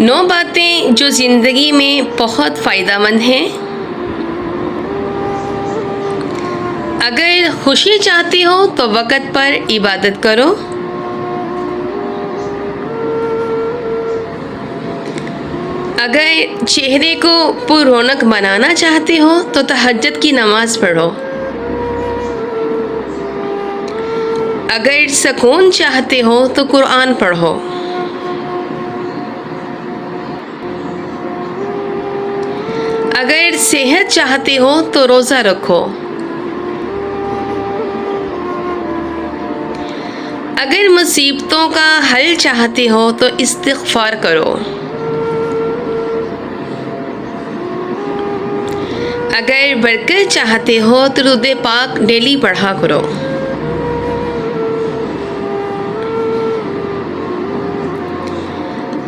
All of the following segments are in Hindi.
9 बातें जो ज़िंदगी में बहुत फ़ायदेमंद हैं। अगर खुशी चाहते हो तो वक़्त पर इबादत करो। अगर चेहरे को पुररौनक बनाना चाहते हो तो तहज्जुद की नमाज़ पढ़ो। अगर सुकून चाहते हो तो कुरान पढ़ो। अगर सेहत चाहते हो तो रोज़ा रखो। अगर मुसीबतों का हल चाहते हो तो इस्तिग़फ़ार करो। अगर बरकत चाहते हो तो दुरूद पाक डेली पढ़ा करो।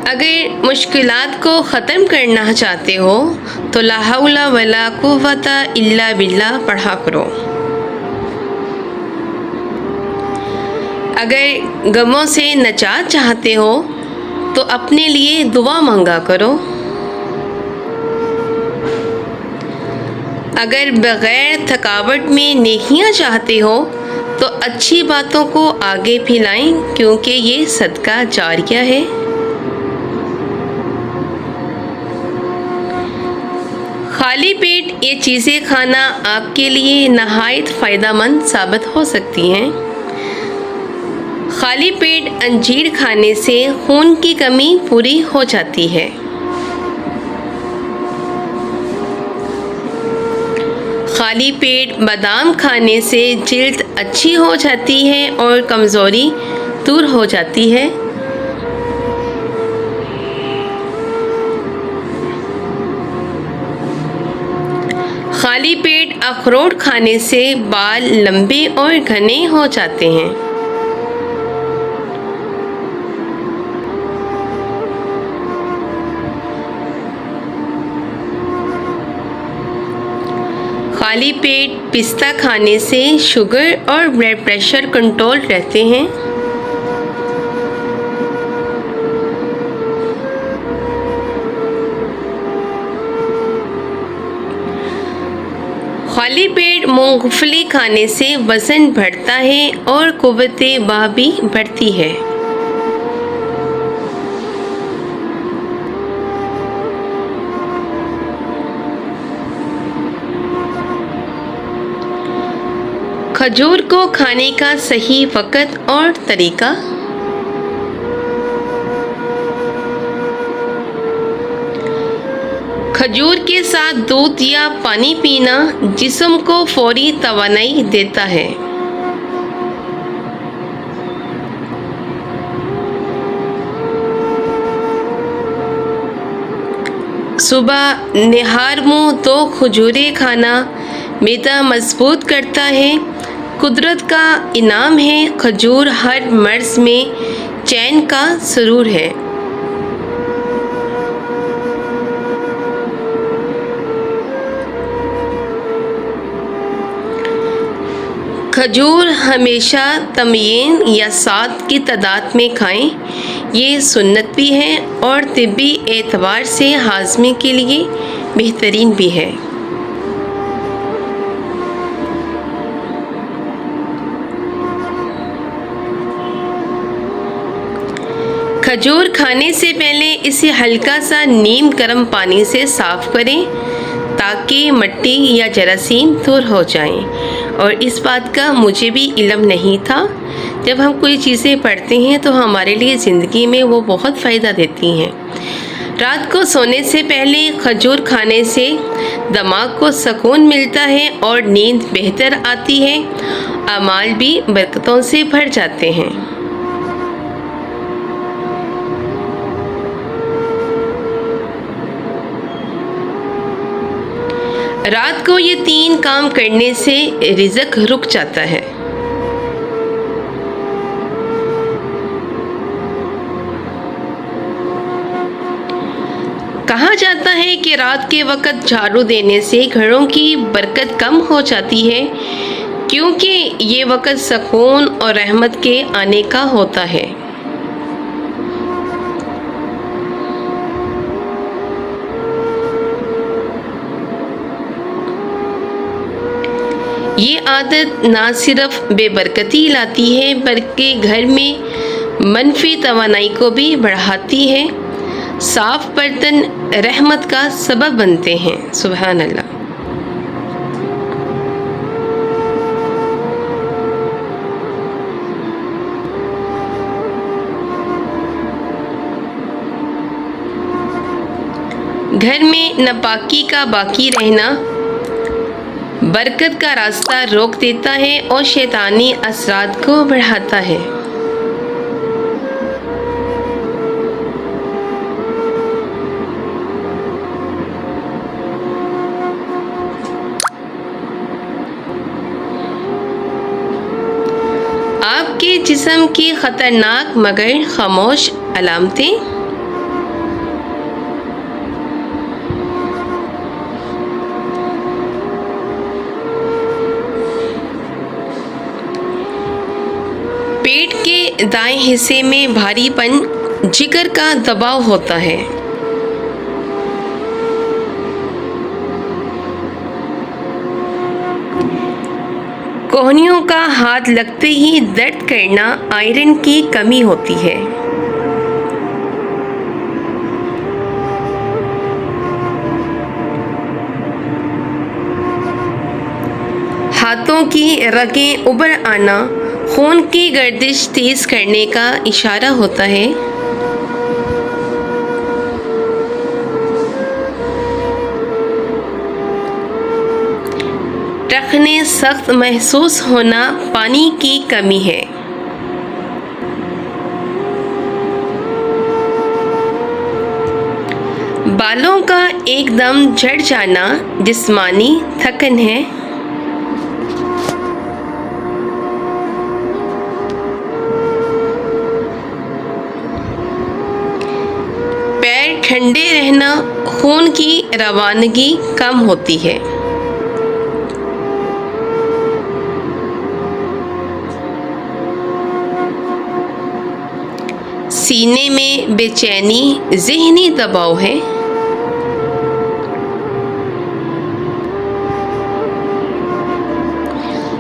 अगर मुश्किलात को ख़त्म करना चाहते हो तो ला हौला वला कुव्वता इल्ला बिल्लाह पढ़ा करो। अगर गमों से नजात चाहते हो तो अपने लिए दुआ मांगा करो। अगर बग़ैर थकावट में नेकियां चाहते हो तो अच्छी बातों को आगे फैलाएं, क्योंकि ये सदका जारिया है। खाली पेट ये चीज़ें खाना आपके लिए नहायत फ़ायदेमंद साबित हो सकती हैं। खाली पेट अंजीर खाने से खून की कमी पूरी हो जाती है। खाली पेट बादाम खाने से जिल्द अच्छी हो जाती है और कमज़ोरी दूर हो जाती है। खाली पेट अखरोट खाने से बाल लंबे और घने हो जाते हैं। खाली पेट पिस्ता खाने से शुगर और ब्लड प्रेशर कंट्रोल रहते हैं। खाली पेट मूंगफली खाने से वज़न बढ़ता है और कुव्वते बाह भी बढ़ती है। खजूर को खाने का सही वक़्त और तरीका। खजूर के साथ दूध या पानी पीना जिस्म को फौरी तवानाई देता है। सुबह निहार मुँह 2 खजूरें खाना मैदा मजबूत करता है। कुदरत का इनाम है। खजूर हर मर्ज़ में चैन का सुरूर है। खजूर हमेशा तमयीन या 7 की तादाद में खाएं। ये सुन्नत भी है और तिब्बी एतबार से हाज़मे के लिए बेहतरीन भी है। खजूर खाने से पहले इसे हल्का सा नीम गर्म पानी से साफ़ करें ताकि मिट्टी या जरासीम दूर हो जाएं। और इस बात का मुझे भी इल्म नहीं था। जब हम कोई चीज़ें पढ़ते हैं तो हमारे लिए ज़िंदगी में वो बहुत फ़ायदा देती हैं। रात को सोने से पहले खजूर खाने से दिमाग को सुकून मिलता है और नींद बेहतर आती है। अमाल भी बरकतों से भर जाते हैं। रात को ये 3 काम करने से रिज़्क रुक जाता है। कहा जाता है कि रात के वक़्त झाड़ू देने से घरों की बरकत कम हो जाती है, क्योंकि ये वक़्त सुकून और रहमत के आने का होता है। ये आदत ना सिर्फ बेबरकती लाती है बल्कि घर में मनफी तवानाई को भी बढ़ाती है। साफ बर्तन रहमत का सबब बनते हैं। सुभान अल्लाह। घर में नापाकी का बाकी रहना बरकत का रास्ता रोक देता है और शैतानी असरात को बढ़ाता है। आपके जिस्म की खतरनाक मगर खामोश अलामतें। पेट के दाएं हिस्से में भारीपन जिगर का दबाव होता है। कोहनियों का हाथ लगते ही दर्द करना आयरन की कमी होती है। हाथों की रगें उभर आना खून की गर्दिश तेज करने का इशारा होता है। टखने सख्त महसूस होना पानी की कमी है। बालों का एकदम झड़ जाना जिस्मानी थकन है। पैर ठंडे रहना खून की रवानगी कम होती है। सीने में बेचैनी ज़हनी दबाव है।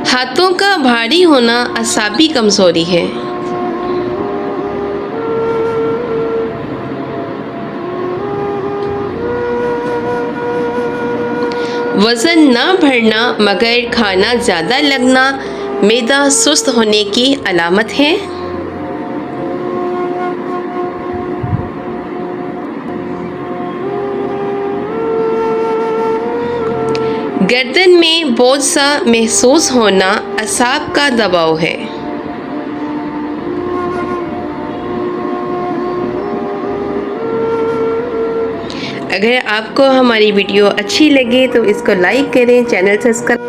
हाथों का भारी होना असाबी कमजोरी है। वज़न ना बढ़ना मगर खाना ज़्यादा लगना मैदा सुस्त होने की अलामत है। गर्दन में बोझ सा महसूस होना असाब का दबाव है। अगर आपको हमारी वीडियो अच्छी लगे तो इसको लाइक करें, चैनल सब्सक्राइब